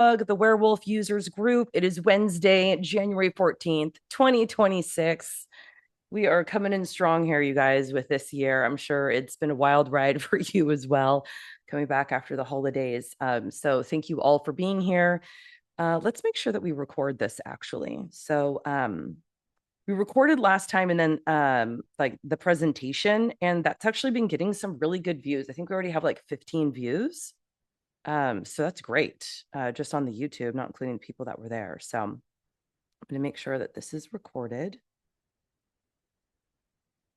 WUG, the Warewulf Users Group. It is Wednesday, January 14th, 2026. We are coming in strong here, you guys, with this year. I'm sure it's been a wild ride for you as well, coming back after the holidays. So thank you all for being here. Let's make sure that we record this actually. So we recorded last time and then like the presentation, and that's actually been getting some really good views. I think we already have like 15 views. So that's great, just on the YouTube, not including people that were there. So I'm going to make sure that this is recorded.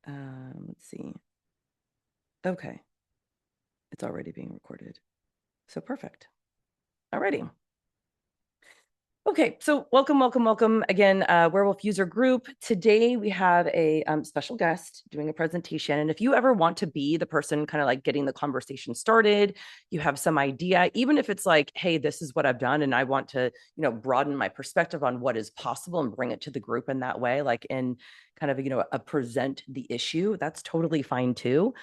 Let's see. Okay. It's already being recorded. So perfect. Alrighty. Okay, so welcome again, Warewulf User Group. Today we have a special guest doing a presentation. And if you ever want to be the person kind of like getting the conversation started, you have some idea, even if it's like, hey, this is what I've done and I want to, broaden my perspective on what is possible and bring it to the group in that way, like in kind of, a present the issue, that's totally fine too.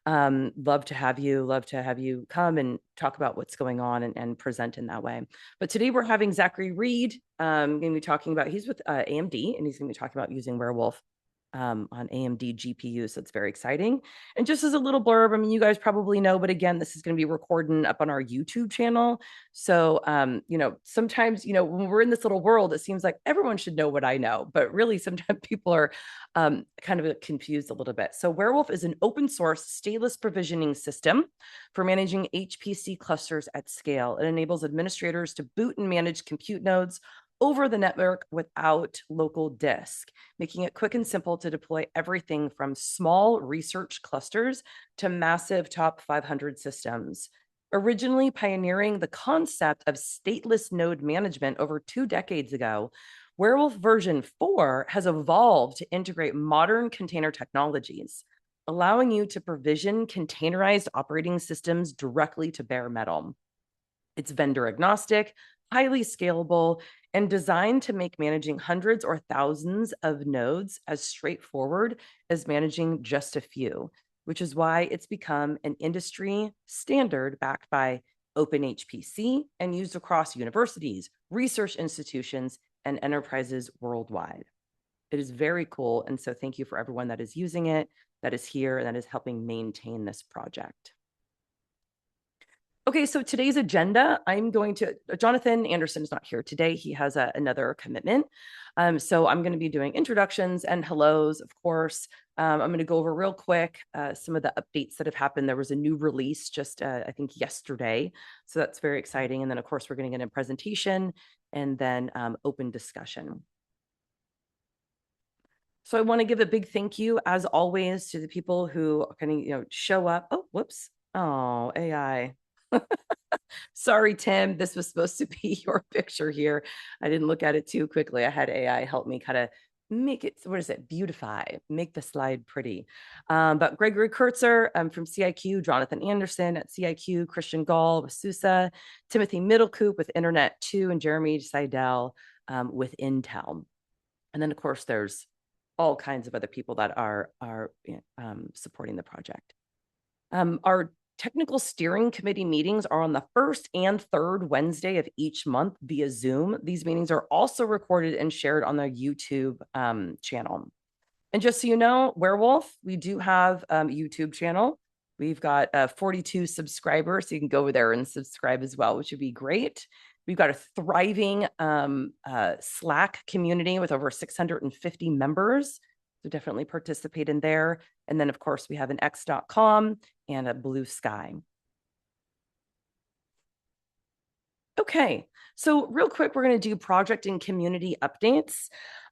Love to have you come and talk about what's going on and present in that way. But today we're having Zachary Reid, going to be talking about, he's with AMD, and he's going to be talking about using Warewulf on AMD GPU. So it's very exciting. And just as a little blurb, I mean, you guys probably know, but again, this is going to be recording up on our YouTube channel. So, sometimes, when we're in this little world, it seems like everyone should know what I know, but really sometimes people are kind of confused a little bit. So Warewulf is an open source stateless provisioning system for managing HPC clusters at scale. It enables administrators to boot and manage compute nodes over the network without local disk, making it quick and simple to deploy everything from small research clusters to massive top 500 systems. Originally pioneering the concept of stateless node management over 2 decades ago, Warewulf version 4 has evolved to integrate modern container technologies, allowing you to provision containerized operating systems directly to bare metal. It's vendor agnostic, highly scalable, and designed to make managing hundreds or thousands of nodes as straightforward as managing just a few, which is why it's become an industry standard backed by OpenHPC and used across universities, research institutions, and enterprises worldwide. It is very cool. And so thank you for everyone that is using it, that is here, and that is helping maintain this project. Okay, so today's agenda, Jonathan Anderson is not here today. He has another commitment. So I'm going to be doing introductions and hellos, of course. I'm going to go over real quick some of the updates that have happened. There was a new release just, I think, yesterday. So that's very exciting. And then, of course, we're going to get a presentation and then open discussion. So I want to give a big thank you, as always, to the people who kind of, show up. Oh, whoops. Oh, AI. Sorry, Tim, this was supposed to be your picture here. I didn't look at it too quickly. I had AI help me kind of make it, beautify, make the slide pretty. But Gregory Kurtzer from CIQ, Jonathan Anderson at CIQ, Christian Gall with SUSE, Timothy Middlecoop with Internet 2, and Jeremy Seidel with Intel. And then, of course, there's all kinds of other people that are supporting the project. Our technical steering committee meetings are on the first and third Wednesday of each month via Zoom. These meetings are also recorded and shared on the YouTube channel. And just so you know, Warewulf, we do have a YouTube channel. We've got 42 subscribers, so you can go over there and subscribe as well, which would be great. We've got a thriving Slack community with over 650 members. So definitely participate in there. And then, of course, we have an x.com and a Blue Sky. Okay, so real quick, we're going to do project and community updates.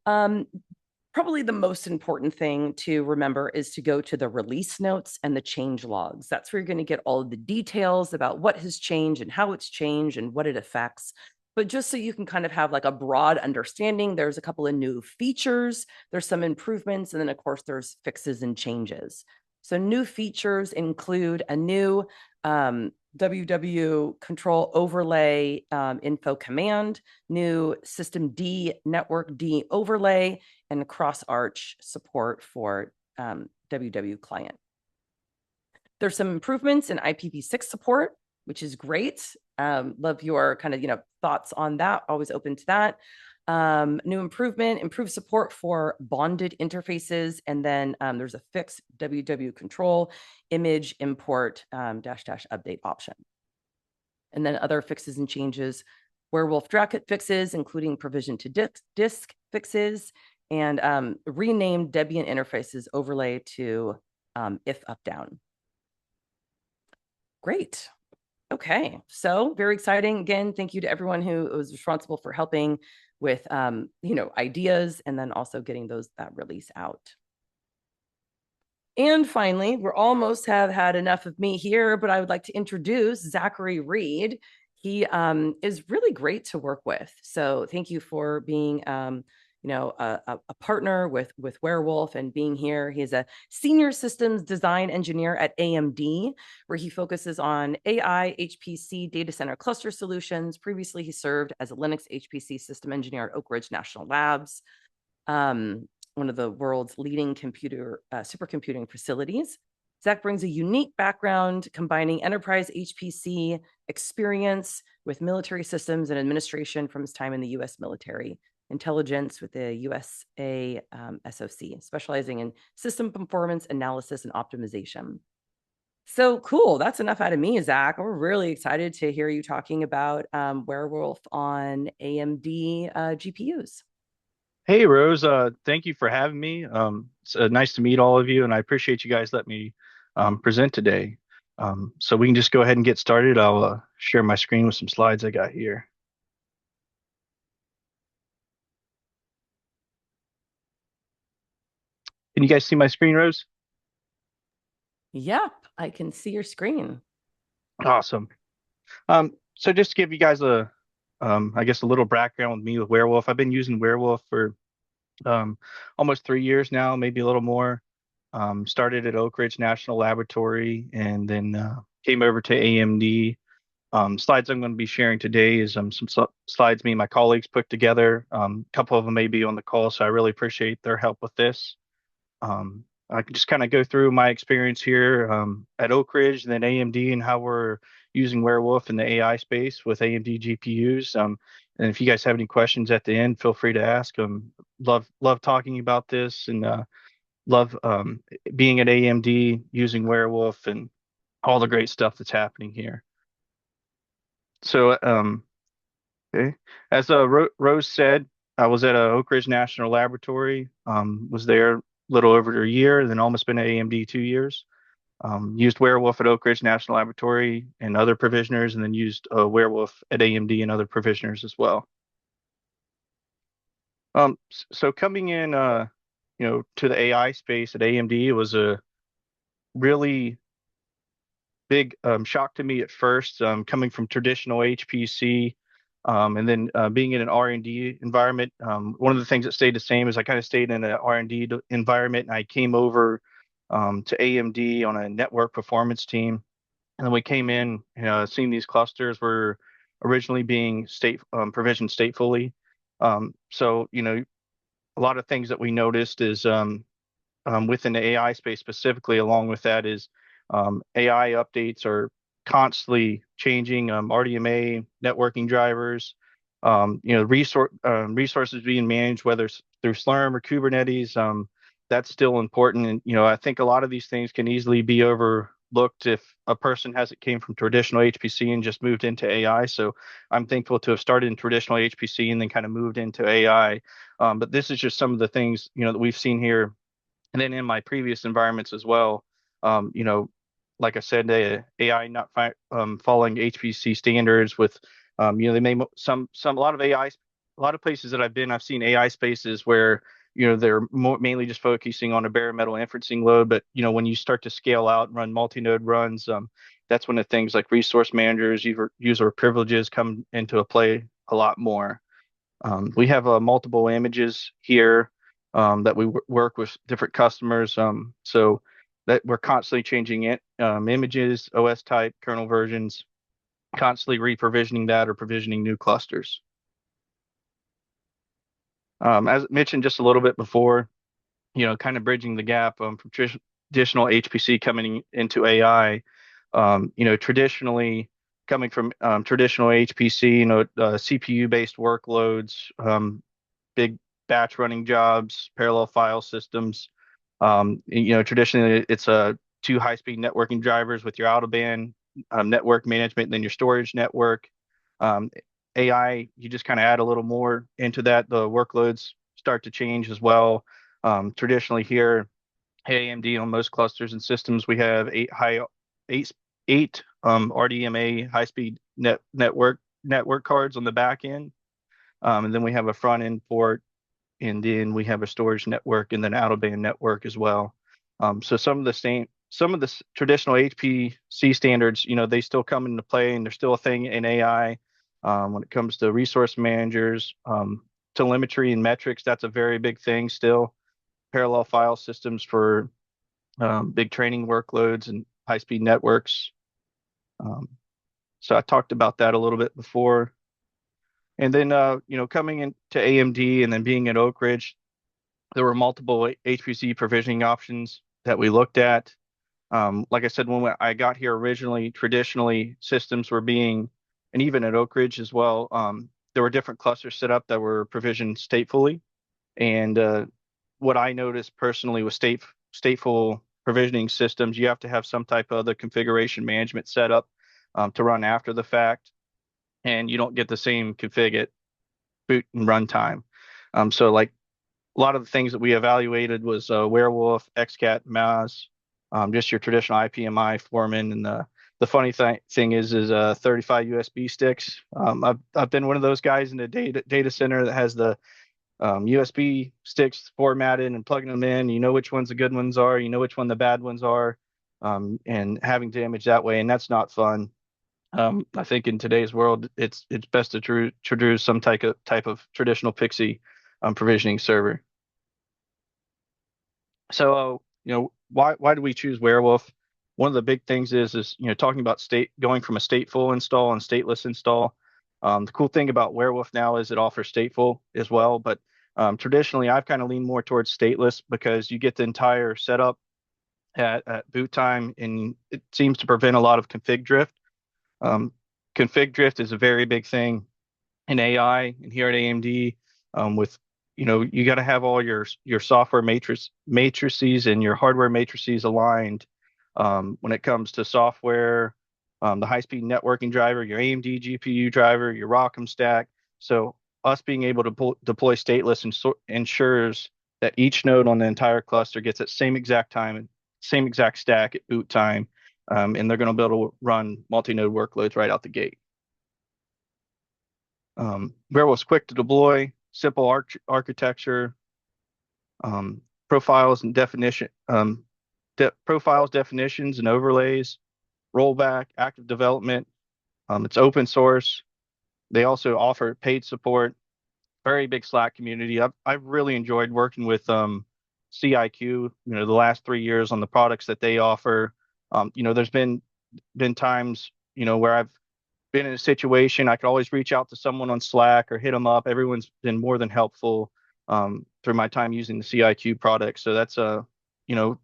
Probably the most important thing to remember is to go to the release notes and the change logs. That's where you're going to get all of the details about what has changed and how it's changed and what it affects. But just so you can kind of have like a broad understanding, there's a couple of new features, there's some improvements, and then of course there's fixes and changes. So new features include a new WW control overlay info command, new system D network D overlay, and cross arch support for WW client. There's some improvements in IPv6 support, which is great. Love your kind of, thoughts on that. Always open to that. New improvement, improved support for bonded interfaces. And then there's a fixed WW control image import dash dash update option. And then other fixes and changes, Warewulf Dracket fixes, including provision to disk fixes, and renamed Debian interfaces overlay to if up down. Great. Okay, so very exciting. Again, thank you to everyone who was responsible for helping with ideas and then also getting that release out. And finally, we're almost have had enough of me here, but I would like to introduce Zachary Reid. He is really great to work with. So thank you for being a partner with Warewulf and being here. He's a senior systems design engineer at AMD, where he focuses on AI, HPC, data center cluster solutions. Previously, he served as a Linux HPC system engineer at Oak Ridge National Labs, one of the world's leading supercomputing facilities. Zach brings a unique background combining enterprise HPC experience with military systems and administration from his time in the U.S. military intelligence with the USA SOC, specializing in system performance analysis and optimization. So cool. That's enough out of me, Zach. We're really excited to hear you talking about Warewulf on AMD GPUs. Hey, Rose. Thank you for having me. It's nice to meet all of you, and I appreciate you guys letting me present today. So we can just go ahead and get started. I'll share my screen with some slides I got here. Can you guys see my screen, Rose? Yep, I can see your screen. Awesome. So just to give you guys I guess a little background with me with Warewulf. I've been using Warewulf for almost 3 years now, maybe a little more. Started at Oak Ridge National Laboratory and then came over to AMD. Slides I'm going to be sharing today is some slides me and my colleagues put together. A couple of them may be on the call, so I really appreciate their help with this. I can just kind of go through my experience here at Oak Ridge and then AMD and how we're using Warewulf in the AI space with AMD GPUs. And if you guys have any questions at the end, feel free to ask. Love talking about this and love being at AMD using Warewulf and all the great stuff that's happening here. So, okay, as Rose said, I was at Oak Ridge National Laboratory. Was there a little over a year, then almost been at AMD 2 years. Used Warewulf at Oak Ridge National Laboratory and other provisioners, and then used Warewulf at AMD and other provisioners as well. So coming in, to the AI space at AMD, it was a really big shock to me at first, coming from traditional HPC, and then being in an R&D environment. One of the things that stayed the same is I kind of stayed in an R&D environment, and I came over to AMD on a network performance team. And then we came in, seeing these clusters were originally being provisioned statefully. So, a lot of things that we noticed is within the AI space specifically, along with that is AI updates are constantly changing, RDMA, networking drivers, resources being managed, whether it's through Slurm or Kubernetes, that's still important. And, I think a lot of these things can easily be overlooked if a person hasn't came from traditional HPC and just moved into AI. So I'm thankful to have started in traditional HPC and then kind of moved into AI. But this is just some of the things, that we've seen here. And then in my previous environments as well, like I said, AI not following HPC standards with, they may a lot of AI, a lot of places that I've been, I've seen AI spaces where, they're mainly just focusing on a bare metal inferencing load. But, when you start to scale out and run multi-node runs, that's when the things like resource managers, user privileges come into a play a lot more. We have multiple images here that we work with different customers. So that we're constantly changing it, images, OS type, kernel versions, constantly reprovisioning that or provisioning new clusters. As mentioned just a little bit before, kind of bridging the gap from traditional HPC coming into AI. Traditionally coming from traditional HPC, CPU-based workloads, big batch running jobs, parallel file systems. Traditionally it's two high-speed networking drivers with your out-of-band network management, and then your storage network. Um, AI, you just kind of add a little more into that. The workloads start to change as well. Traditionally here, AMD on most clusters and systems, we have eight RDMA high-speed network cards on the back end, and then we have a front end port, and then we have a storage network and then out-of-band network as well. So some of the traditional HPC standards, they still come into play, and they're still a thing in AI. When it comes to resource managers, telemetry and metrics, that's a very big thing still. Parallel file systems for big training workloads and high-speed networks. So I talked about that a little bit before. And then, coming into AMD and then being at Oak Ridge, there were multiple HPC provisioning options that we looked at. Like I said, when I got here originally, traditionally systems were being, and even at Oak Ridge as well, there were different clusters set up that were provisioned statefully. And what I noticed personally with stateful provisioning systems, you have to have some type of other configuration management setup to run after the fact, and you don't get the same config at boot and runtime. So like a lot of the things that we evaluated was Warewulf, XCAT, MAS, just your traditional IPMI foreman, and the funny thing is 35 USB sticks. I've been one of those guys in the data center that has the USB sticks formatted and plugging them in. You know which ones the good ones are. You know which one the bad ones are, and having damage that way, and that's not fun. I think in today's world, it's best to introduce some type of traditional Pixie provisioning server. So, why do we choose Warewulf? One of the big things is talking about going from a stateful install and stateless install. The cool thing about Warewulf now is it offers stateful as well, but traditionally I've kind of leaned more towards stateless because you get the entire setup at boot time, and it seems to prevent a lot of config drift. Um, Config drift is a very big thing in AI and here at AMD. With you got to have all your software matrices and your hardware matrices aligned. When it comes to software, the high-speed networking driver, your AMD GPU driver, your ROCm stack. So us being able to deploy stateless ensures that each node on the entire cluster gets that same exact time, same exact stack at boot time, and they're going to be able to run multi-node workloads right out the gate. Warewulf's quick to deploy, simple architecture, profiles and profiles, definitions, and overlays, rollback, active development. It's open source. They also offer paid support. Very big Slack community. I've really enjoyed working with CIQ. The last 3 years on the products that they offer. There's been times where I've been in a situation, I could always reach out to someone on Slack or hit them up. Everyone's been more than helpful through my time using the CIQ product. So that's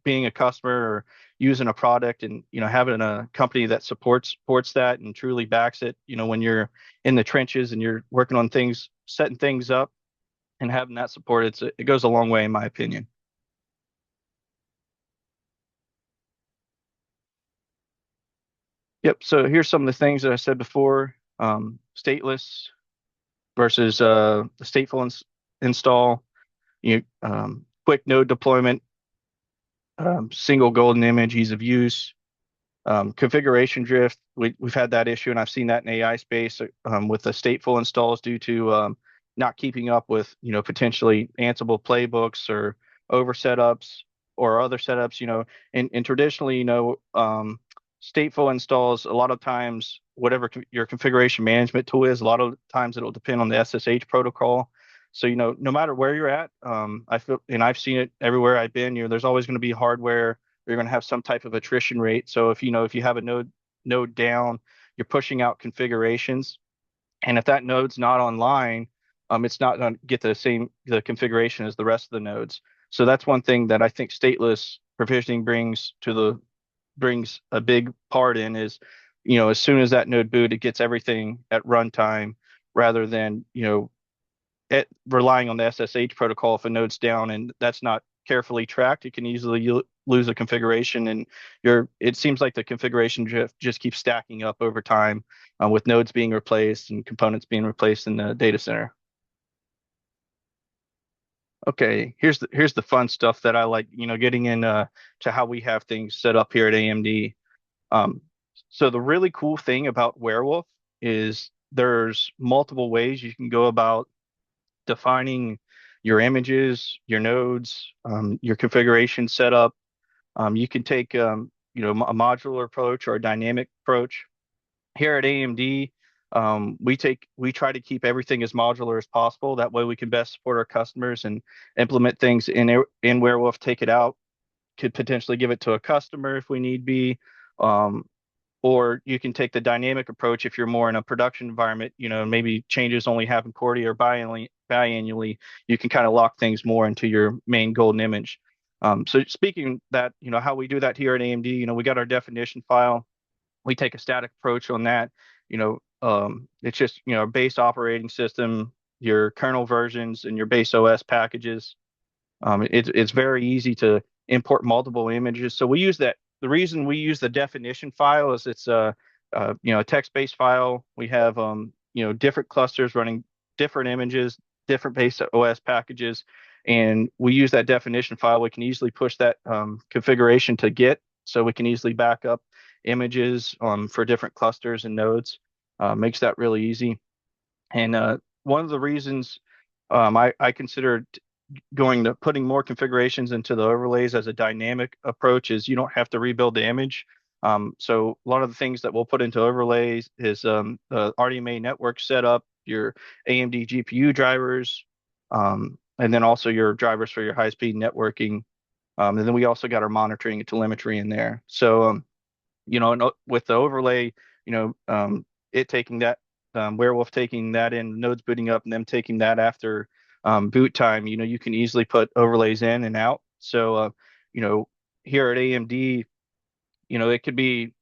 being a customer or using a product and having a company that supports that and truly backs it. When you're in the trenches and you're working on things, setting things up, and having that support, it goes a long way in my opinion. Yep. So here's some of the things that I said before. Stateless versus the stateful install. Quick node deployment, single golden image, ease of use, configuration drift. We've had that issue, and I've seen that in AI space with the stateful installs due to not keeping up with potentially Ansible playbooks or over setups or other setups. And traditionally, stateful installs, a lot of times, whatever your configuration management tool is, a lot of times it'll depend on the SSH protocol. So, no matter where you're at, I feel, and I've seen it everywhere I've been, there's always going to be hardware. You're going to have some type of attrition rate. So if you have a node down, you're pushing out configurations. And if that node's not online, it's not going to get the configuration as the rest of the nodes. So that's one thing that I think stateless provisioning brings a big part in is as soon as that node boot, it gets everything at runtime rather than, relying on the SSH protocol. If a node's down and that's not carefully tracked, it can easily lose a configuration, and it seems like the configuration just keeps stacking up over time, with nodes being replaced and components being replaced in the data center. Okay, here's the fun stuff that I like, getting in to how we have things set up here at AMD. Um, so the really cool thing about Warewulf is there's multiple ways you can go about defining your images, your nodes, your configuration setup. You can take a modular approach or a dynamic approach. Here at AMD, we try to keep everything as modular as possible. That way we can best support our customers and implement things in Werewolf, take it out, could potentially give it to a customer if we need be. Um, or you can take the dynamic approach if you're more in a production environment, maybe changes only happen quarterly or biannually. You can kind of lock things more into your main golden image. So speaking that, how we do that here at AMD, we got our definition file. We take a static approach on that. It's just, a base operating system, your kernel versions, and your base OS packages. It's very easy to import multiple images. So we use that. The reason we use the definition file is it's a text-based file. We have different clusters running different images, different base OS packages, and we use that definition file. We can easily push that configuration to Git, so we can easily back up images for different clusters and nodes. Makes that really easy. And one of the reasons I consider going to putting more configurations into the overlays as a dynamic approach is you don't have to rebuild the image. So a lot of the things that we'll put into overlays is the RDMA network setup, your AMD GPU drivers, and then also your drivers for your high-speed networking. And then we also got our monitoring and telemetry in there. So and with the overlay, it taking that, Werewolf taking that in, nodes booting up, and them taking that after boot time, you can easily put overlays in and out. So, here at AMD, it could be,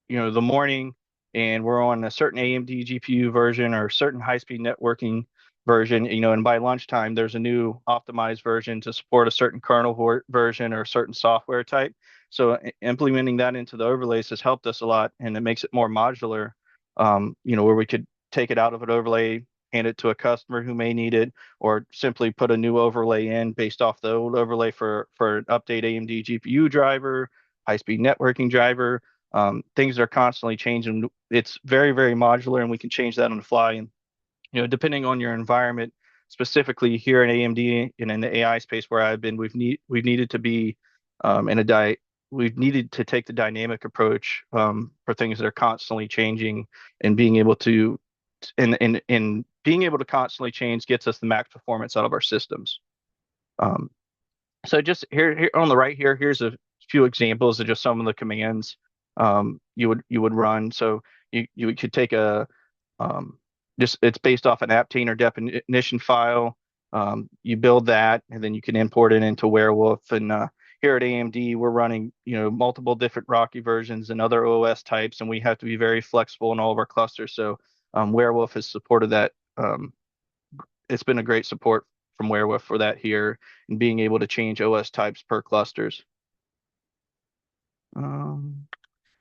the morning and we're on a certain AMD GPU version or a certain high-speed networking version, and by lunchtime, there's a new optimized version to support a certain kernel version or a certain software type. So implementing that into the overlays has helped us a lot, and it makes it more modular, where we could take it out of an overlay, hand it to a customer who may need it, or simply put a new overlay in based off the old overlay for an update AMD GPU driver, high-speed networking driver. Things are constantly changing. It's very, very modular, and we can change that on the fly. And depending on your environment, specifically here in AMD and in the AI space where I've been, we've needed to be in a we've needed to take the dynamic approach for things that are constantly changing, and being able to and being able to constantly change gets us the max performance out of our systems. So just here on the right here's a few examples of just some of the commands you would run. So you could take a just it's based off an Aptainer definition file. You build that, and then you can import it into Warewulf. And here at AMD, we're running multiple different Rocky versions and other OS types, and we have to be very flexible in all of our clusters. So Warewulf has supported that. It's been a great support from Warewulf for that here, and being able to change OS types per clusters.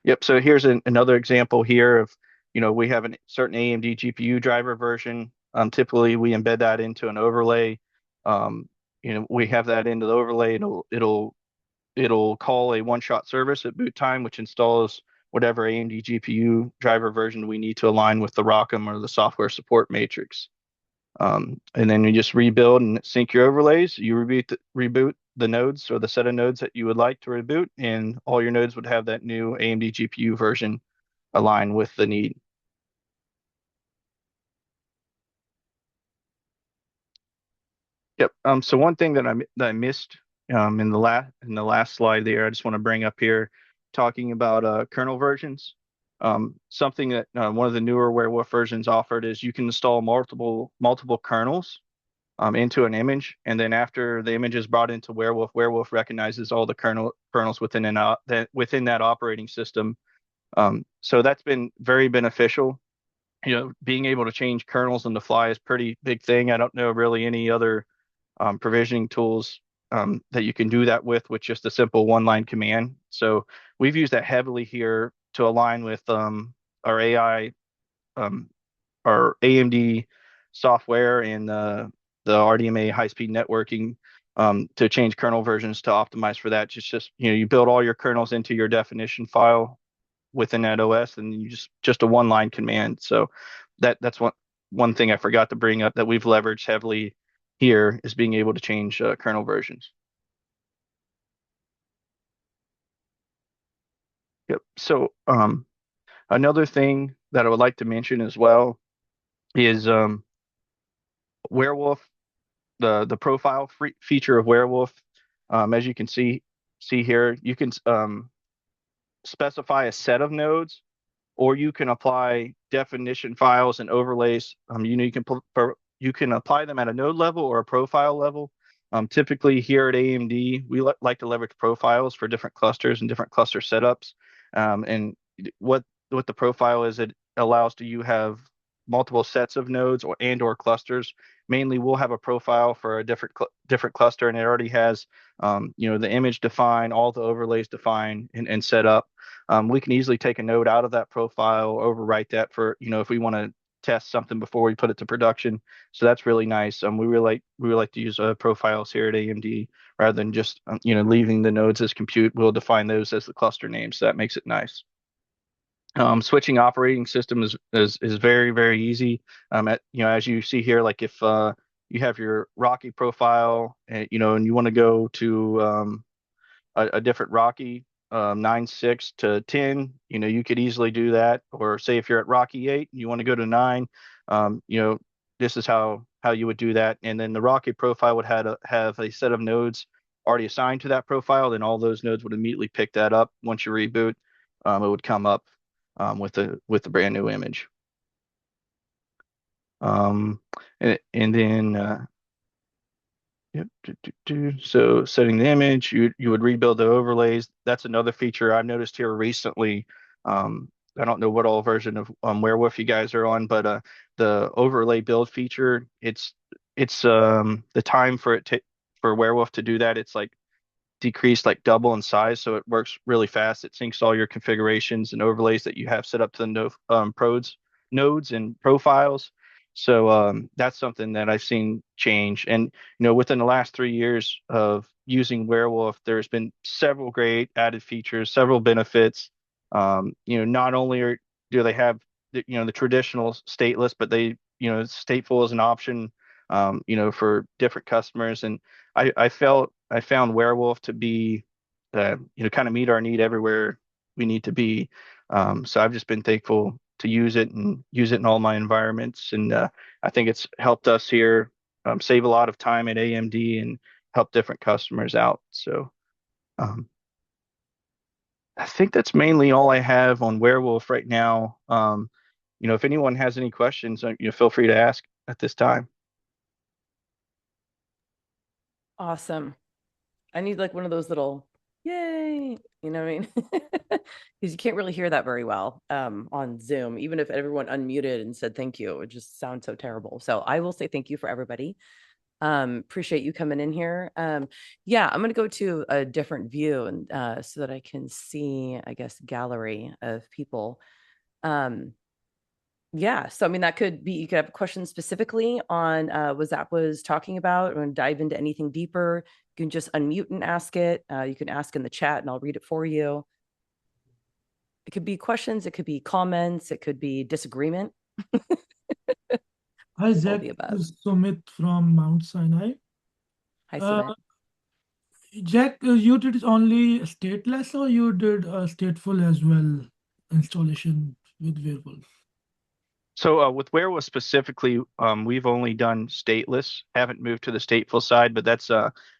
Yep. So here's another example here of, we have a certain AMD GPU driver version. Typically, we embed that into an overlay. We have that into the overlay. It'll call a one-shot service at boot time, which installs whatever AMD GPU driver version we need to align with the ROCm or the software support matrix. And then you just rebuild and sync your overlays. You reboot the nodes or the set of nodes that you would like to reboot, and all your nodes would have that new AMD GPU version aligned with the need. Yep. So one thing that I missed in the last slide there, I just want to bring up here, talking about kernel versions. Something that one of the newer Werewolf versions offered is you can install multiple kernels into an image, and then after the image is brought into Werewolf, Werewolf recognizes all the kernels within that operating system, So that's been very beneficial. Being able to change kernels on the fly is pretty big thing. I don't know really any other provisioning tools that you can do that with just a simple one-line command. So we've used that heavily here to align with our AI, um, our AMD software and the RDMA high-speed networking to change kernel versions to optimize for that. Just you build all your kernels into your definition file within that OS, and you just a one line command. So that's one thing I forgot to bring up that we've leveraged heavily here is being able to change kernel versions. Yep. So another thing that I would like to mention as well is Warewulf, the profile feature of Warewulf. As you can see here, you can specify a set of nodes or you can apply definition files and overlays. You can apply them at a node level or a profile level. Typically here at AMD, we like to leverage profiles for different clusters and different cluster setups. And what the profile is, it allows you have multiple sets of nodes or clusters. Mainly, we'll have a profile for a different cluster, and it already has the image defined, all the overlays defined and set up. We can easily take a node out of that profile, overwrite that for, if we want to test something before we put it to production. So that's really nice. We really like to use profiles here at AMD rather than just leaving the nodes as compute. We'll define those as the cluster names. So that makes it nice. Switching operating system is very, very easy. As you see here, like if you have your Rocky profile, and you want to go to a different Rocky 9.6 to 10, you could easily do that. Or say if you're at Rocky 8 and you want to go to 9, this is how you would do that. And then the Rocky profile would have a set of nodes already assigned to that profile. Then all those nodes would immediately pick that up. Once you reboot, it would come up with the brand new image. Um, and then Yep. So setting the image, you would rebuild the overlays. That's another feature I've noticed here recently. I don't know what all version of Warewulf you guys are on, but the overlay build feature, it's the time for Warewulf to do that. It's like decreased like double in size, so it works really fast. It syncs all your configurations and overlays that you have set up to the nodes and profiles. So that's something that I've seen change. And within the last 3 years of using Warewulf, there's been several great added features, several benefits. Not only do they have the traditional stateless, but stateful is an option, for different customers. And I found Warewulf to be, kind of meet our need everywhere we need to be. So I've just been thankful to use it and use it in all my environments. And I think it's helped us here save a lot of time at AMD and help different customers out. So um, I think that's mainly all I have on Warewulf right now. If anyone has any questions, feel free to ask at this time. Awesome. I need like one of those little yay, you know what I mean? Because you can't really hear that very well on Zoom. Even if everyone unmuted and said thank you, it would just sound so terrible. So I will say thank you for everybody. Appreciate you coming in here. Yeah, I'm gonna go to a different view and so that I can see, I guess, gallery of people. Um, yeah, so I mean that could be you could have a question specifically on what Zach was talking about and dive into anything deeper. You can just unmute and ask it. You can ask in the chat and I'll read it for you. It could be questions, it could be comments, it could be disagreement, Hi, all Zach. the above. This is Sumit from Mount Sinai. Hi, Uh, Sumit. Jack, you did only stateless or you did stateful as well installation with Warewulf? So with Werewolf specifically, we've only done stateless, haven't moved to the stateful side, but that's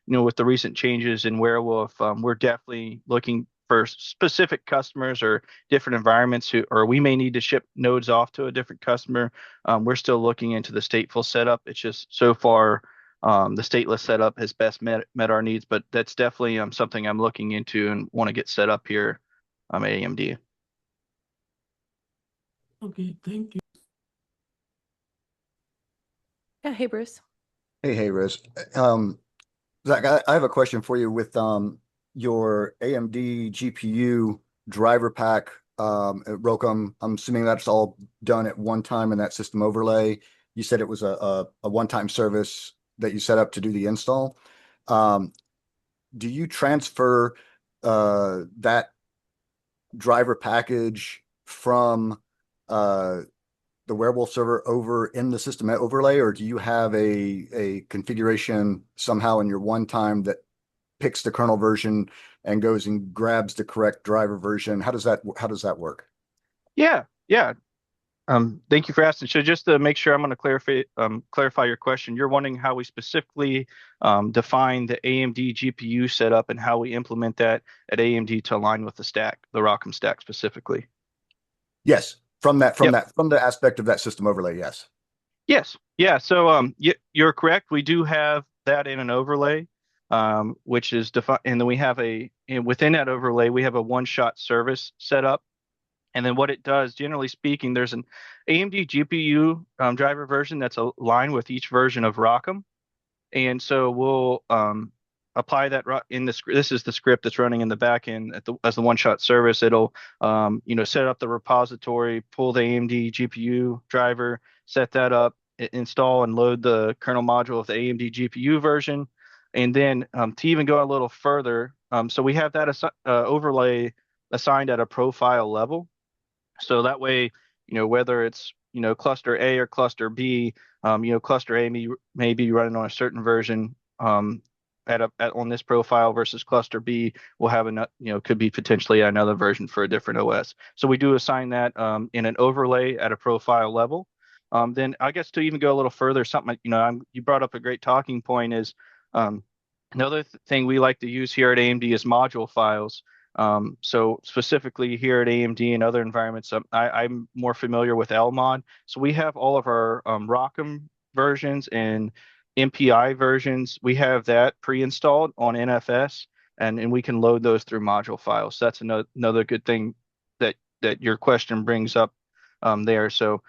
with the recent changes in Werewolf, we're definitely looking for specific customers or different environments or we may need to ship nodes off to a different customer. We're still looking into the stateful setup. It's just so far the stateless setup has best met our needs, but that's definitely something I'm looking into and want to get set up here at AMD. Okay, thank you. Yeah. Hey, Bruce. Hey, Riz. Zach, I have a question for you with your AMD GPU driver pack at ROCm. I'm assuming that's all done at one time in that system overlay. You said it was a one-time service that you set up to do the install. Um, do you transfer that driver package from the Warewulf server over in the system overlay, or do you have a configuration somehow in your one time that picks the kernel version and goes and grabs the correct driver version? How does that work? Yeah, yeah. Thank you for asking. So just to make sure I'm going to clarify your question, you're wondering how we specifically define the AMD GPU setup and how we implement that at AMD to align with the stack, the ROCm stack specifically. Yes, from Yep. the aspect of that system overlay, yes. Yes. Yeah. So you're correct. We do have that in an overlay, which is defined, and then within that overlay we have a one-shot service set up. And then what it does, generally speaking, there's an AMD GPU driver version that's aligned with each version of ROCm. And so we'll apply that in the script. This is the script that's running in the back end as the one-shot service. It'll set up the repository, pull the AMD GPU driver, set that up, install and load the kernel module of the AMD GPU version. And then to even go a little further, so we have that overlay assigned at a profile level. So that way, whether it's, cluster A or cluster B, cluster A may be running on a certain version on this profile versus cluster B will have could be potentially another version for a different OS. So we do assign that in an overlay at a profile level. Then I guess to even go a little further, something, you brought up a great talking point is another thing we like to use here at AMD is module files. So specifically here at AMD and other environments, I'm more familiar with LMOD. So we have all of our ROCm versions and MPI versions. We have that pre-installed on NFS, and we can load those through module files. So that's another good thing that your question brings up there. So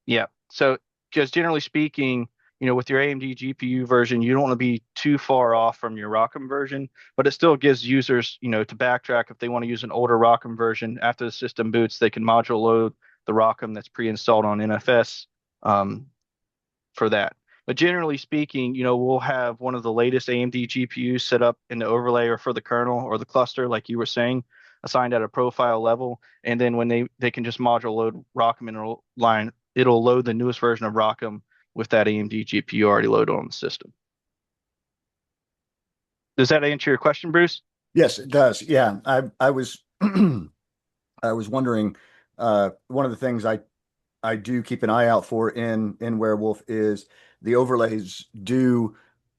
yeah, so just generally speaking, with your AMD GPU version, you don't want to be too far off from your ROCm version, but it still gives users, to backtrack if they want to use an older ROCm version. After the system boots, they can module load the ROCm that's pre-installed on NFS for that. But generally speaking, we'll have one of the latest AMD GPUs set up in the overlay or for the kernel or the cluster, like you were saying, assigned at a profile level. And then when they can just module load ROCm in it'll load the newest version of ROCm with that AMD GPU already loaded on the system. Does that answer your question, Bruce? Yes, it does. Yeah, I was I was wondering. One of the things I do keep an eye out for in Warewulf is the overlays do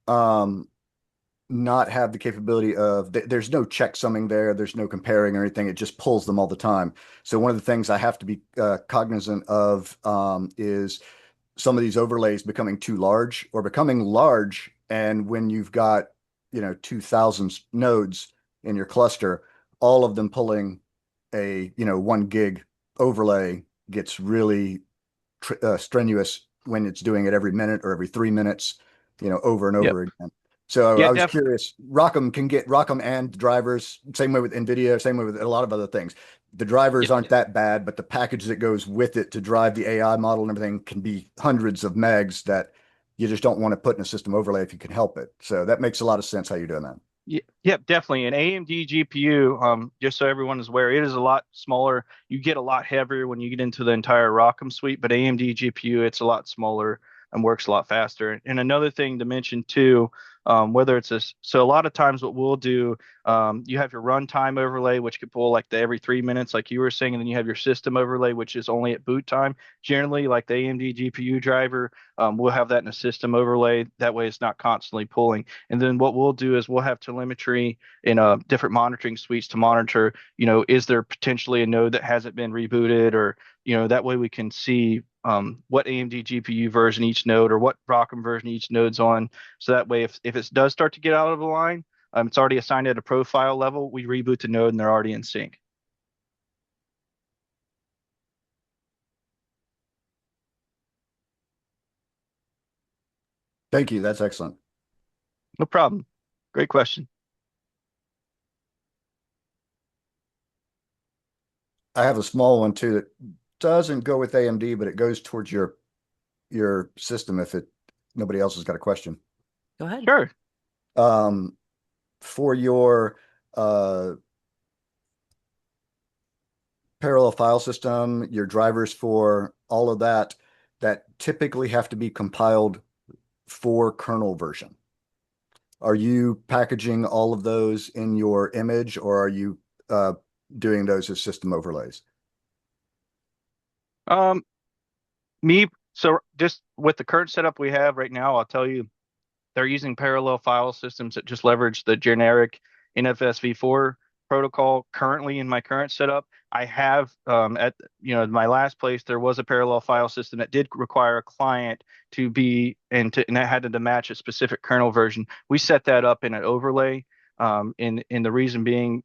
not have the capability of there's no checksumming there, there's no comparing or anything. It just pulls them all the time. So one of the things I have to be cognizant of is some of these overlays becoming too large or becoming large. And when you've got, 2,000 nodes in your cluster, all of them pulling a, 1 gig overlay gets really strenuous when it's doing it every minute or every 3 minutes, over and Yep. over again. So Yeah, I was curious, ROCm can get ROCm and drivers, same way with NVIDIA, same way with a lot of other things. The drivers aren't that bad, but the package that goes with it to drive the AI model and everything can be hundreds of megs that you just don't want to put in a system overlay if you can help it. So that makes a lot of sense how you're doing that. Yeah, definitely. An AMD GPU, just so everyone is aware, it is a lot smaller. You get a lot heavier when you get into the entire ROCm suite, but AMD GPU, it's a lot smaller and works a lot faster. And another thing to mention too, whether it's so a lot of times what we'll do, you have your runtime overlay, which could pull like the every 3 minutes, like you were saying, and then you have your system overlay, which is only at boot time. Generally, like the AMD GPU driver, we'll have that in a system overlay. That way it's not constantly pulling. And then what we'll do is we'll have telemetry in different monitoring suites to monitor, is there potentially a node that hasn't been rebooted, or, that way we can see what AMD GPU version each node or what ROCm version each node's on. So that way, if it does start to get out of the line, it's already assigned at a profile level. We reboot the node and they're already in sync. Thank you. That's excellent. No problem. Great question. I have a small one too that doesn't go with AMD, but it goes towards your system if nobody else has got a question. Go ahead. Sure. For your parallel file system, your drivers for all of that typically have to be compiled for kernel version. Are you packaging all of those in your image, or are you doing those as system overlays? So just with the current setup we have right now, I'll tell you, they're using parallel file systems that just leverage the generic NFS v4 protocol. Currently in my current setup, I have at my last place there was a parallel file system that did require a client to be and that had to match a specific kernel version. We set that up in an overlay. In the reason being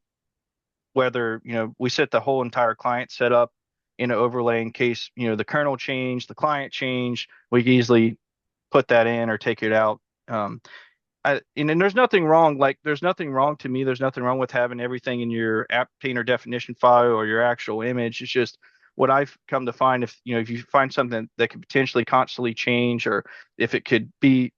whether we set the whole entire client setup in an overlay in case the kernel changed, the client changed, we can easily put that in or take it out. And there's nothing wrong. Like there's nothing wrong to me. There's nothing wrong with having everything in your app painter definition file or your actual image. It's just what I've come to find. If you find something that could potentially constantly change, or if it could be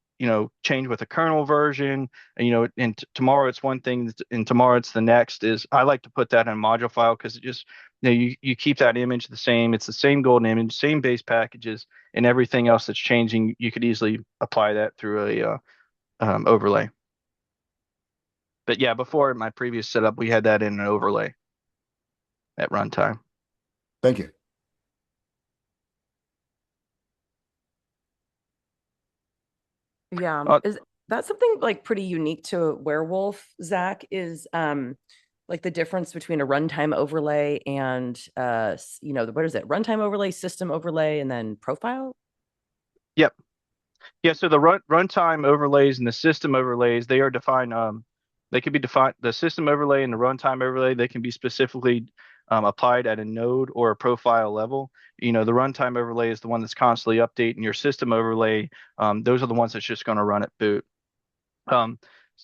change with a kernel version, and tomorrow it's one thing and tomorrow it's the next. Is I like to put that in a module file because it just you keep that image the same. It's the same golden image, same base packages, and everything else that's changing, you could easily apply that through a overlay. But yeah, before in my previous setup, we had that in an overlay at runtime. Thank you. Yeah. Is that something like pretty unique to Warewulf, Zach, is like the difference between a runtime overlay and what is it? Runtime overlay, system overlay, and then profile? Yep. Yeah, so the runtime overlays and the system overlays, they are defined. They can be defined. The system overlay and the runtime overlay, they can be specifically applied at a node or a profile level. The runtime overlay is the one that's constantly updating. Your system overlay, those are the ones that's just going to run at boot. Um,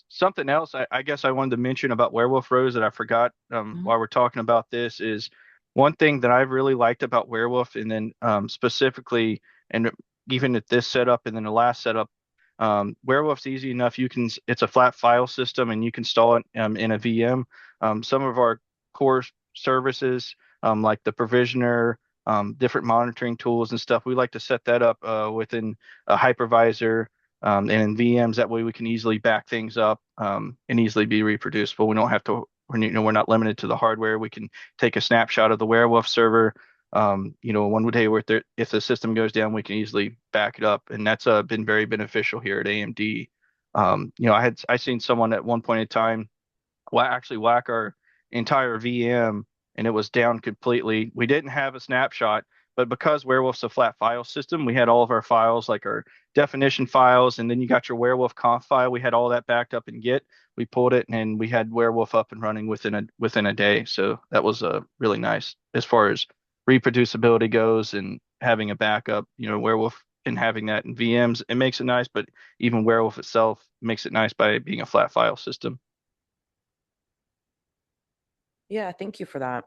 Something else I guess I wanted to mention about Werewolf Rose that I forgot while we're talking about this is one thing that I've really liked about Werewolf, and then specifically, and even at this setup and then the last setup, Werewolf's easy enough. It's a flat file system and you can install it in a VM. Some of our core services, like the provisioner, different monitoring tools and stuff, we like to set that up within a hypervisor and in VMs. That way we can easily back things up and easily be reproducible. We don't have to, we're not limited to the hardware. We can take a snapshot of the Werewolf server. One day if the system goes down, we can easily back it up, and that's been very beneficial here at AMD. I seen someone at one point in time actually whack our entire VM, and it was down completely. We didn't have a snapshot, but because Werewolf's a flat file system, we had all of our files, like our definition files, and then you got your Werewolf conf file. We had all that backed up in Git. We pulled it, and we had Werewolf up and running within a day. So that was really nice as far as reproducibility goes, and having a backup. Werewolf and having that in VMs, it makes it nice, but even Werewolf itself makes it nice by being a flat file system. Yeah, thank you for that.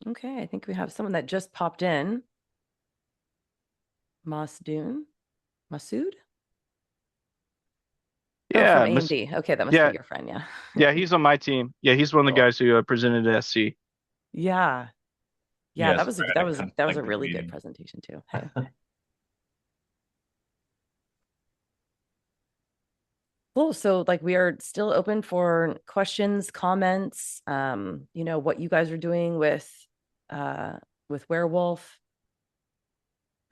Okay, I think we have someone that just popped in. Masood? Yeah, from AMD. Okay, that must be your friend. Yeah. Yeah, he's on my team. Yeah, he's one of the guys who presented at SC. Yeah. Yeah, Yes, that was a really good presentation too. Hey. Cool. So like we are still open for questions, comments, what you guys are doing with Warewulf.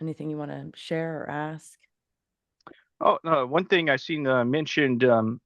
Anything you want to share or ask? Oh, one thing I seen mentioned in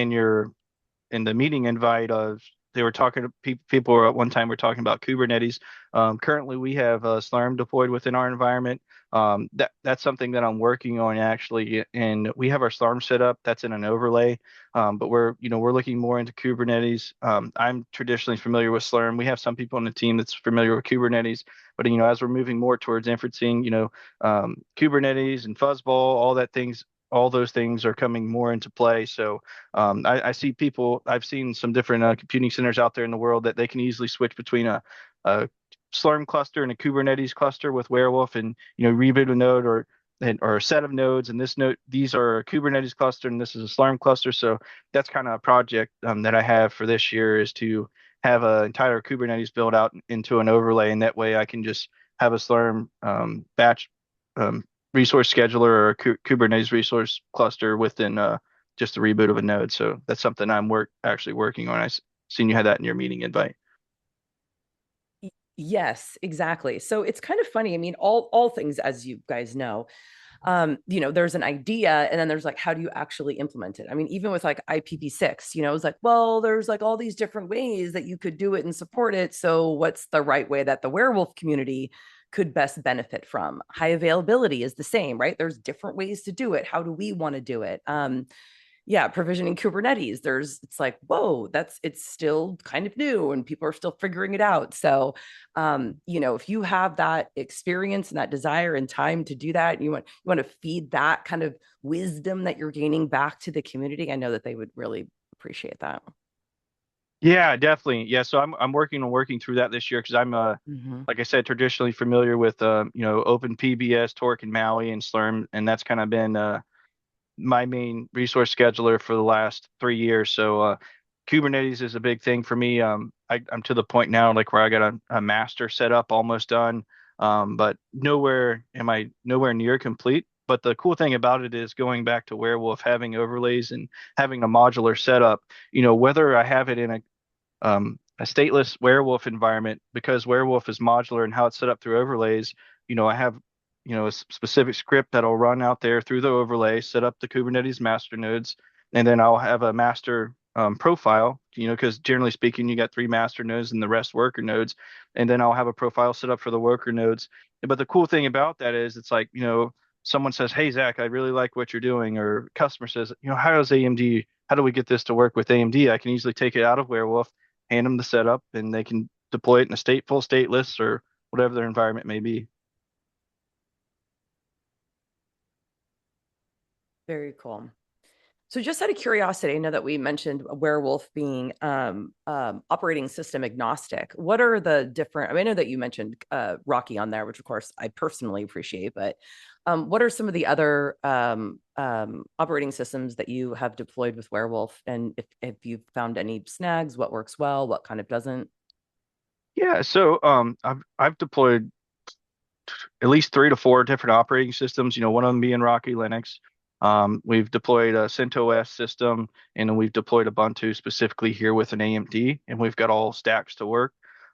the meeting invite of they were talking to people were at one time were talking about Kubernetes. Currently, we have Slurm deployed within our environment. That's something that I'm working on actually, and we have our Slurm set up. That's in an overlay, but we're looking more into Kubernetes. I'm traditionally familiar with Slurm. We have some people on the team that's familiar with Kubernetes, but as we're moving more towards inferencing, Kubernetes and Fuzzball, all those things are coming more into play. So I see people, I've seen some different computing centers out there in the world that they can easily switch between a Slurm cluster and a Kubernetes cluster with Warewulf, and reboot a node or a set of nodes, and these are a Kubernetes cluster and this is a Slurm cluster. So that's kind of a project that I have for this year, is to have an entire Kubernetes build out into an overlay, and that way I can just have a Slurm batch resource scheduler or a Kubernetes resource cluster within just the reboot of a node. So that's something I'm actually working on. Seen you had that in your meeting invite. Yes, exactly. So it's kind of funny. I mean, all things, as you guys know, there's an idea, and then there's like, how do you actually implement it? I mean, even with like IPv6, it's like, well, there's like all these different ways that you could do it and support it. So what's the right way that the Warewulf community could best benefit from? High availability is the same, right? There's different ways to do it. How do we want to do it? Yeah, provisioning Kubernetes, it's like, whoa, it's still kind of new and people are still figuring it out. So, if you have that experience and that desire and time to do that, and you want to feed that kind of wisdom that you're gaining back to the community, I know that they would really appreciate that. Yeah, definitely. Yeah, so I'm working through that this year because I'm like I said, traditionally familiar with Open PBS, Torque, and Maui, and Slurm, and that's kind of been my main resource scheduler for the last 3 years. So Kubernetes is a big thing for me. I'm to the point now like where I got a master set up almost done, but nowhere near complete. But the cool thing about it is, going back to Warewulf, having overlays and having a modular setup, whether I have it in a stateless Warewulf environment, because Warewulf is modular and how it's set up through overlays, I have a specific script that'll run out there through the overlay, set up the Kubernetes master nodes, and then I'll have a master profile, because generally speaking, you got 3 master nodes and the rest worker nodes, and then I'll have a profile set up for the worker nodes. But the cool thing about that is, it's like, someone says, "Hey, Zach, I really like what you're doing," or customer says, how do we get this to work with AMD? I can easily take it out of Warewulf, hand them the setup, and they can deploy it in a stateful, stateless, or whatever their environment may be. Very cool. So just out of curiosity, I know that we mentioned Warewulf being operating system agnostic. What are the different, I know that you mentioned ROCm on there, which of course I personally appreciate, but what are some of the other operating systems that you have deployed with Warewulf? And if you've found any snags, what works well, what kind of doesn't? Yeah, so I've deployed at least 3 to 4 different operating systems. One of them being Rocky Linux. We've deployed a CentOS system, and then we've deployed Ubuntu specifically here with an AMD, and we've got all stacks to work.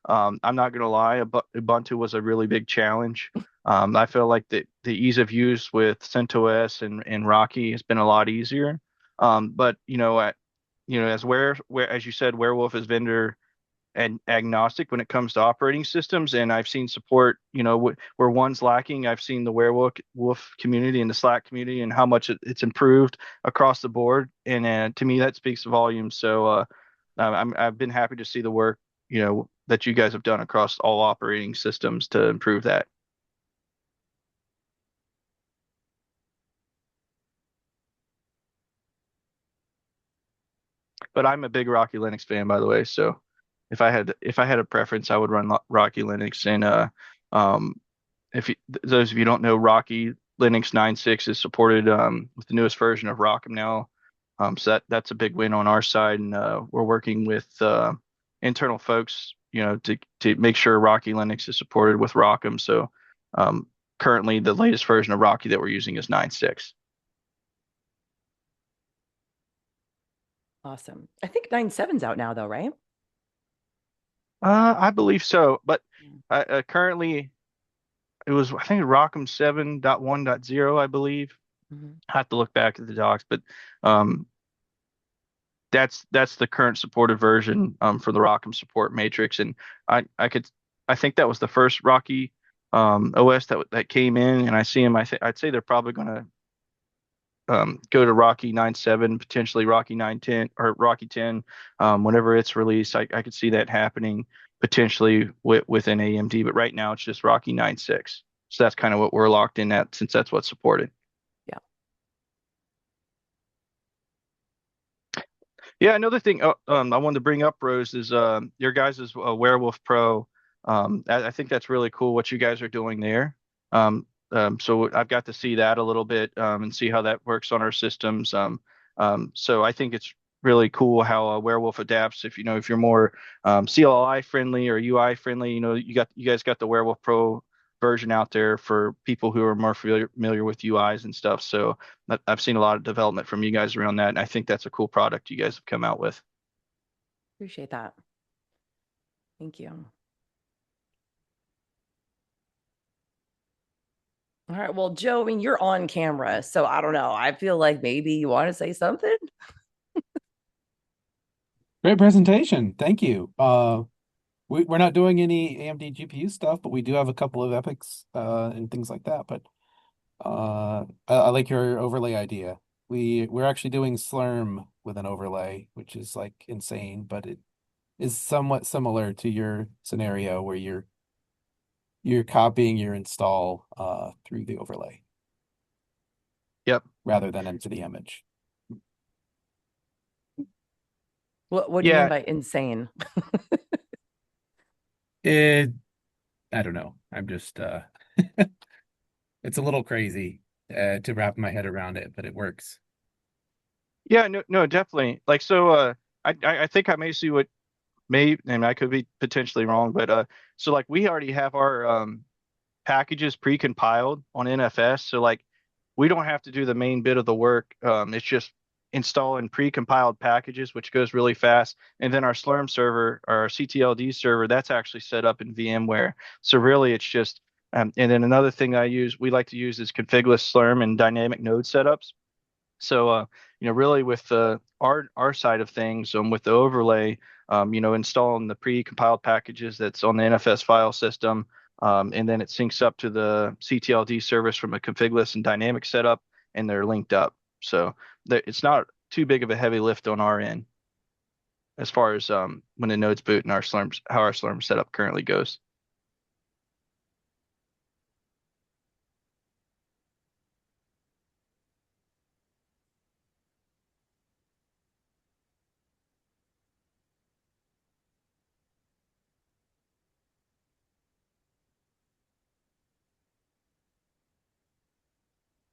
I'm not going to lie, Ubuntu was a really big challenge. I feel like the ease of use with CentOS and Rocky has been a lot easier. But as you said, Warewulf is vendor and agnostic when it comes to operating systems, and I've seen support, where one's lacking. I've seen the Warewulf community and the Slack community and how much it's improved across the board, and to me that speaks volumes. So I've been happy to see the work that you guys have done across all operating systems to improve that. But I'm a big Rocky Linux fan, by the way. So if I had a preference, I would run Rocky Linux. And um, those of you who don't know, Rocky Linux 9.6 is supported with the newest version of ROCm now. So that's a big win on our side, and we're working with internal folks, to make sure Rocky Linux is supported with ROCm. So currently, the latest version of Rocky that we're using is 9.6. Awesome. I think 9.7's out now though, right? I believe so, but currently I think ROCm 7.1.0, I believe. Mhm. I have to look back at the docs, but um, that's the current supported version for the ROCm support matrix, and I think that was the first Rocky OS that came in, and I see them. I'd say they're probably going to go to Rocky 9.7, potentially Rocky 9.10 or Rocky 10 whenever it's released. I could see that happening potentially within AMD, but right now it's just Rocky 9.6. So that's kind of what we're locked in at since that's what's supported. Yeah. Yeah, another thing I wanted to bring up, Rose, is your guys' Warewulf Pro. I think that's really cool what you guys are doing there. So I've got to see that a little bit and see how that works on our systems. So I think it's really cool how Warewulf adapts. If you're more CLI friendly or UI friendly, you guys got the Warewulf Pro version out there for people who are more familiar with UIs and stuff. So I've seen a lot of development from you guys around that, and I think that's a cool product you guys have come out with. Appreciate that. Thank you. All right. Well, Joe, I mean, you're on camera, so I don't know. I feel like maybe you want to say something. Great presentation. Thank you. We're not doing any AMD GPU stuff, but we do have a couple of epics and things like that. But I like your overlay idea. We're actually doing Slurm with an overlay, which is like insane, but it is somewhat similar to your scenario where you're copying your install through the overlay. Yep. Rather than into the image. What do you mean by insane? I don't know. I'm just it's a little crazy to wrap my head around it, but it works. Yeah, no, definitely. Like, so I think I may see what and I could be potentially wrong, but so like we already have our packages pre-compiled on NFS, so like we don't have to do the main bit of the work. It's just installing pre-compiled packages, which goes really fast. And then our Slurm server, our CTLD server, that's actually set up in VMware. So really, it's just and then another thing we like to use is configless Slurm and dynamic node setups. So really with our side of things, with the overlay, installing the pre-compiled packages that's on the NFS file system, and then it syncs up to the CTLD service from a configless and dynamic setup, and they're linked up. So it's not too big of a heavy lift on our end as far as when the nodes boot and how our Slurm setup currently goes.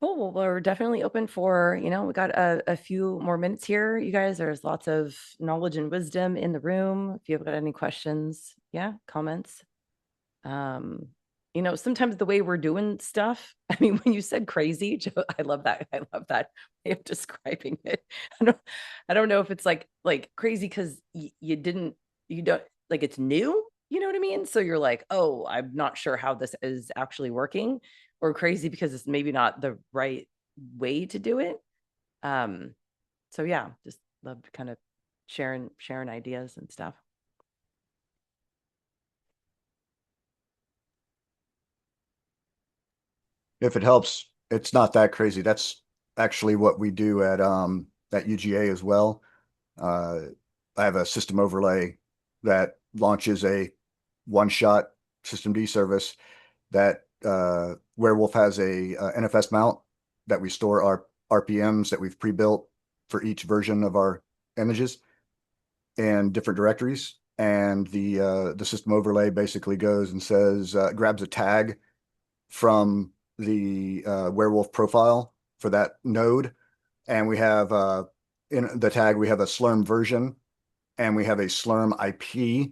Cool. Well, we're definitely open for, we got a few more minutes here. You guys, there's lots of knowledge and wisdom in the room. If you have got any questions, comments. Sometimes the way we're doing stuff, I mean, when you said crazy, Joe, I love that. I love that way of describing it. I don't know if it's like crazy because you don't like it's new, you know what I mean? So you're like, oh, I'm not sure how this is actually working, or crazy because it's maybe not the right way to do it. So yeah, just love kind of sharing ideas and stuff. If it helps, it's not that crazy. That's actually what we do at UGA as well. I have a system overlay that launches a one-shot systemd service that Warewulf has a NFS mount that we store our RPMs that we've pre-built for each version of our images and different directories. And the system overlay basically goes and says, grabs a tag from the Warewulf profile for that node. And we have in the tag, we have a Slurm version, and we have a Slurm IP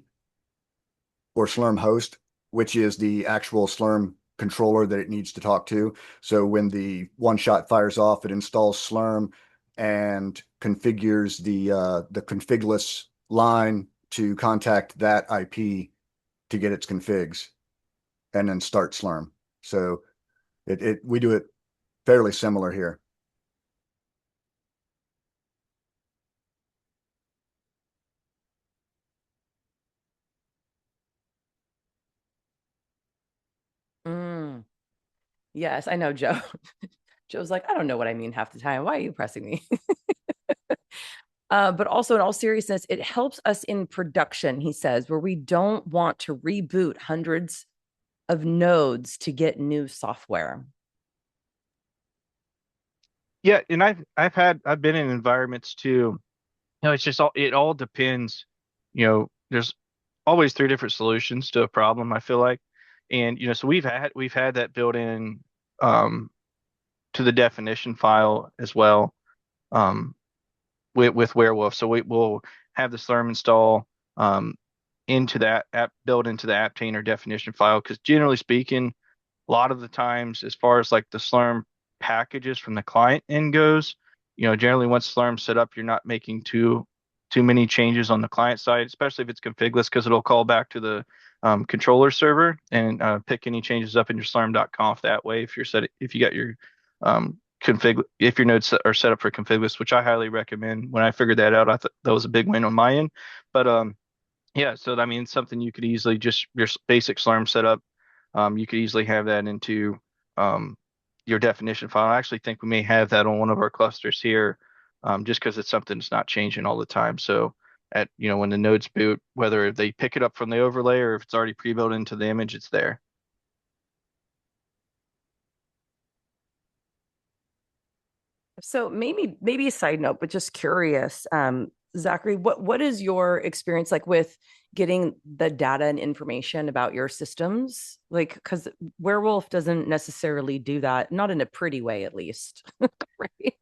or Slurm host, which is the actual Slurm controller that it needs to talk to. So when the one shot fires off, it installs Slurm and configures the configless line to contact that IP to get its configs and then start Slurm. So we do it fairly similar here. Yes, I know, Joe. Joe's like, I don't know what I mean half the time. Why are you pressing me? But also, in all seriousness, it helps us in production, he says, where we don't want to reboot hundreds of nodes to get new software. Yeah, and I've been in environments too. It's just it all depends. There's always three different solutions to a problem, I feel like. And so we've had that built in um to the definition file as well. Um with Warewulf. So we will have the Slurm install into that app built into the apptainer definition file because generally speaking, a lot of the times, as far as like the Slurm packages from the client end goes, generally once Slurm's set up, you're not making too many changes on the client side, especially if it's configless, because it'll call back to the controller server and pick any changes up in your slurm.conf that way. If you got your config, if your nodes are set up for configless, which I highly recommend. When I figured that out, I thought that was a big win on my end. But yeah, so I mean, it's something you could easily just your basic Slurm setup. You could easily have that into um, your definition file. I actually think we may have that on one of our clusters here, just because it's something that's not changing all the time. So when the nodes boot, whether they pick it up from the overlay or if it's already pre-built into the image, it's there. So maybe a side note, but just curious, Zachary, what is your experience like with getting the data and information about your systems? Like, because Werewolf doesn't necessarily do that, not in a pretty way, at least. Right?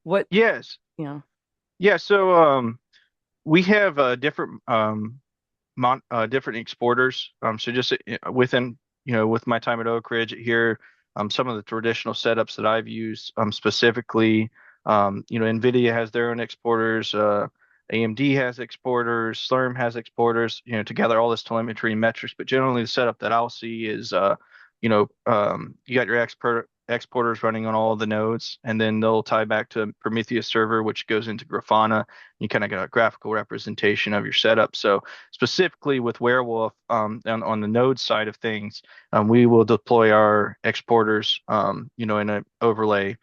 What, Yes. you know, Yeah. So we have different exporters. So just within, with my time at Oak Ridge here, some of the traditional setups that I've used, specifically, NVIDIA has their own exporters, AMD has exporters, Slurm has exporters, to gather all this telemetry and metrics. But generally, the setup that I'll see is, you got your exporters running on all of the nodes, and then they'll tie back to Prometheus server, which goes into Grafana. You kind of got a graphical representation of your setup. So specifically with Warewulf, on the node side of things, we will deploy our exporters, in an overlay.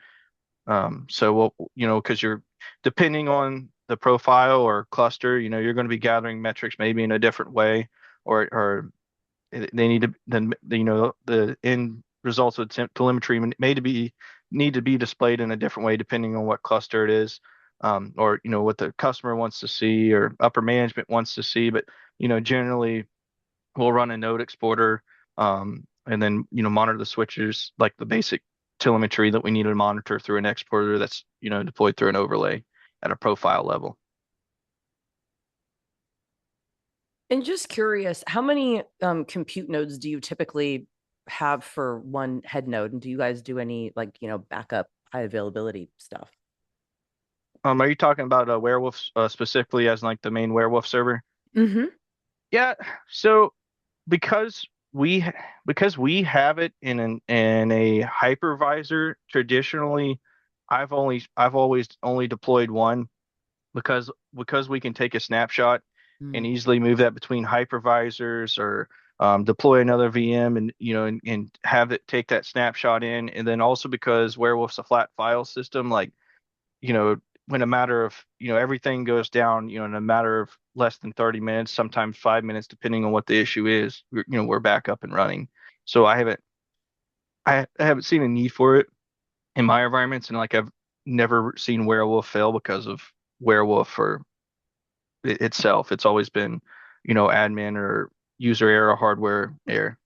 So because you're depending on the profile or cluster, you're going to be gathering metrics maybe in a different way, or they need to then the end results of telemetry need to be displayed in a different way depending on what cluster it is, or what the customer wants to see or upper management wants to see. But generally we'll run a node exporter, and then monitor the switches like the basic telemetry that we need to monitor through an exporter that's deployed through an overlay at a profile level. and just curious, how many compute nodes do you typically have for one head node? And do you guys do any like, backup high availability stuff? Are you talking about a Werewolf specifically as like the main Werewolf server? Mm-hmm. Yeah. So because we have it in a hypervisor, traditionally, I've always only deployed one because we can take a snapshot and easily move that between hypervisors or deploy another VM and and have it take that snapshot in, and then also because Werewolf's a flat file system, like you know, when a matter of, everything goes down, in a matter of less than 30 minutes, sometimes 5 minutes, depending on what the issue is, we're back up and running. So I haven't seen a need for it in my environments. And like, I've never seen Werewolf fail because of Werewolf or itself. It's always been, admin or user error, hardware error.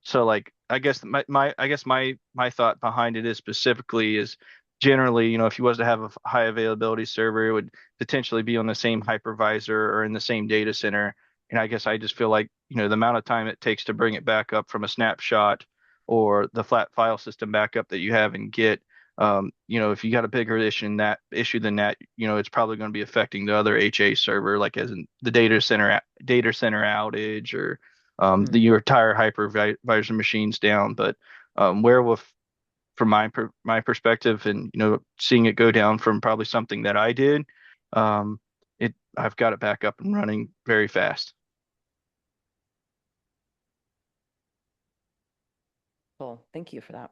So like I guess my thought behind it is specifically is generally, if you was to have a high availability server, it would potentially be on the same hypervisor or in the same data center. And I guess I just feel like, the amount of time it takes to bring it back up from a snapshot or the flat file system backup that you have in Git, if you got a bigger issue than that, it's probably going to be affecting the other HA server, like as in the data center outage or your entire hypervisor machine's down. But Werewolf, from my perspective, and seeing it go down from probably something that I did, I've got it back up and running very fast. Cool. Thank you for that.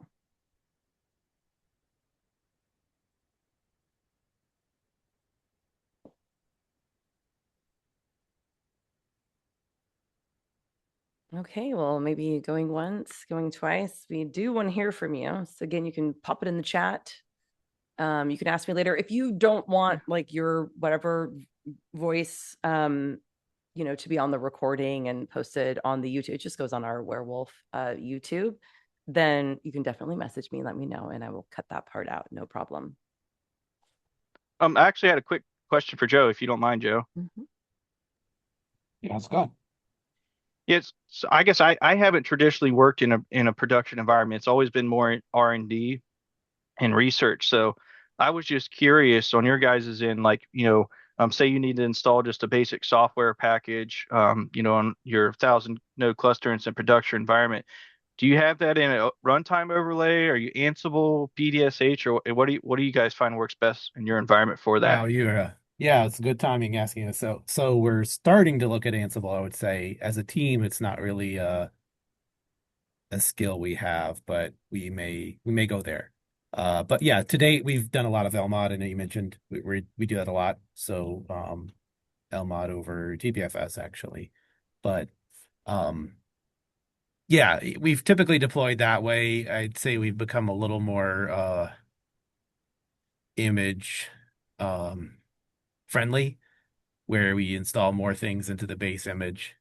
Okay, well, maybe going once, going twice. We do want to hear from you. So again, you can pop it in the chat. You can ask me later if you don't want like your whatever voice, to be on the recording and posted on the YouTube. It just goes on our Warewulf YouTube. Then you can definitely message me, let me know, and I will cut that part out. No problem. I actually had a quick question for Joe, if you don't mind, Joe. Mm-hmm. Yeah, it's gone. Yes, so I guess I haven't traditionally worked in a production environment. It's always been more R&D and research. So I was just curious on your guys's end, like, say you need to install just a basic software package, on your 1,000 node cluster in some production environment. Do you have that in a runtime overlay? Are you Ansible, BDSH, or what do you guys find works best in your environment for that? Wow, yeah, it's good timing asking us. So we're starting to look at Ansible, I would say. As a team, it's not really a skill we have, but we may go there. But yeah, to date we've done a lot of LMOD, and you mentioned we do that a lot. So LMOD over TPFS actually, but yeah, we've typically deployed that way. I'd say we've become a little more image friendly, where we install more things into the base image.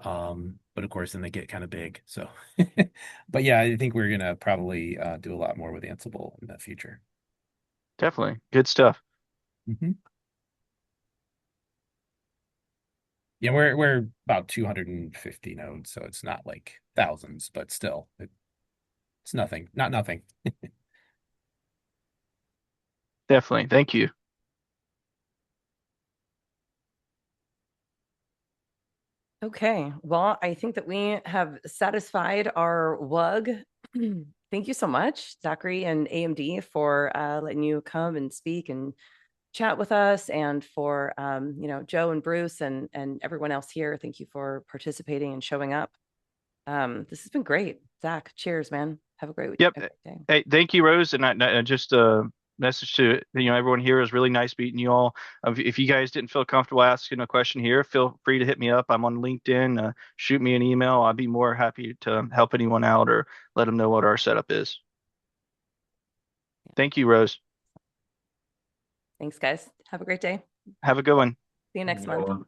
But of course, then they get kind of big. So, but yeah, I think we're gonna probably do a lot more with Ansible in the future. Definitely. Good stuff. Mm-hmm. Yeah, we're about 250 nodes, so it's not like thousands, but still, it's nothing. Not nothing. Definitely. Thank you. Okay, well, I think that we have satisfied our WUG. Thank you so much, Zachary and AMD, for letting you come and speak and chat with us, and for Joe and Bruce and everyone else here. Thank you for participating and showing up. This has been great. Zach, cheers, man. Have a great Yep. day. Hey, thank you, Rose. And I just message to everyone here. It was really nice meeting you all. If you guys didn't feel comfortable asking a question here, feel free to hit me up. I'm on LinkedIn. Shoot me an email. I'd be more happy to help anyone out or let them know what our setup is. Thank you, Rose. Thanks, guys. Have a great day. Have a good one. See you next month.